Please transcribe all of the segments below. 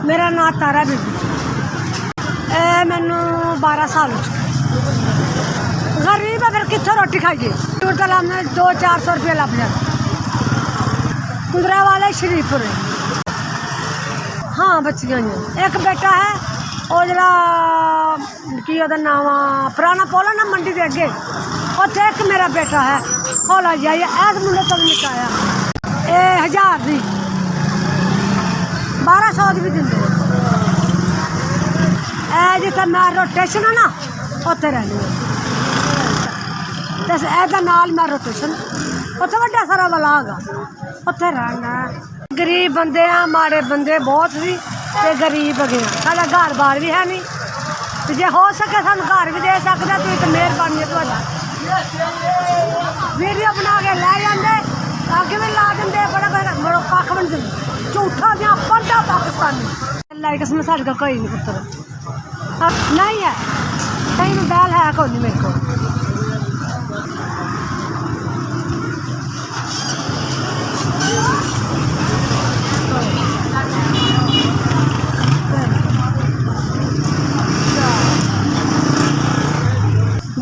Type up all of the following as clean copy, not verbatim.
मेरा नाम तारा बीबी। मैनू 12 साल हो चुके। गरीब है फिर कितों रोटी खाइए। टूट लाने 200-400 रुपये लग जाए। कुदरा वाले शरीफपुर। हाँ बच्चियाँ एक बेटा है और जरा की नाम पुराना पोला ना मंडी के अगे उत्थे एक मेरा बेटा है खोला जाइए ऐस मुंडे तो निकाया 1000 दी 1200 भी देंगे। जितना मैं रोटेशन है ना उत्थे रहनी है नाल मैं रोटेशन उत्थे वड्डा सारा वाला है उत्थे रहना। गरीब बंदे हैं माड़े बंदे बहुत सी ते गरीब गए साढ़ा घर बार भी है नहीं तो जे हो सके सानू घर भी दे सकते तुम तो मेहरबानी है तुहाडा। वीडियो बना के लै जाते अगे भी ला देंगे बड़ा बड़ा पक्ख बन झूठा दियां पढ़दा पाकिस्तानी लाइक इसमें साढ़े को कोई नहीं पुत्र नहीं है कहीं में बैल है कोई नहीं मेरे को।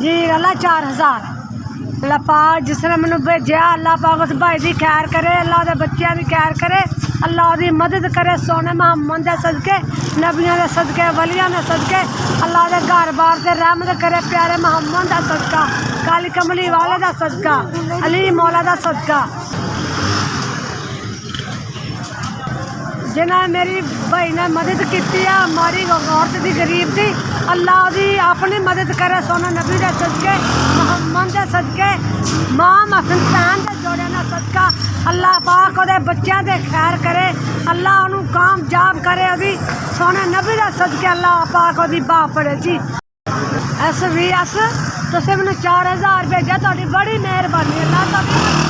जी अल्लाह 4000 अल्लाह पाक जिसने मैंने भेजा अल्लाह पाक उस भाई की खैर करे अल्लाह के बच्चों की खैर करे अल्लाह की मदद करे सोने मोहम्मद के सदके नबियों के सदके वलियां के सदके अल्लाह के घर बार से रहमत करे प्यारे मोहम्मद का सदका काली कमली वाले का सदका अली मौला का सदका जिन्हें मेरी भाई ने मदद की हमारी औरत की गरीब की अल्लाह की अपनी मदद करे सोना नबी के सदके मोहम्मद के सदके मां हसन के जोड़े का सदका अल्लाह पाक वो बच्चों के खैर करे अल्लाह उन्होंने कामयाब करे अभी सोने नबी के सदके अल्लाह पाक वो बाह पड़े जी। तुम मैंने 4000 भेजा थोड़ी बड़ी मेहरबानी अल्लाह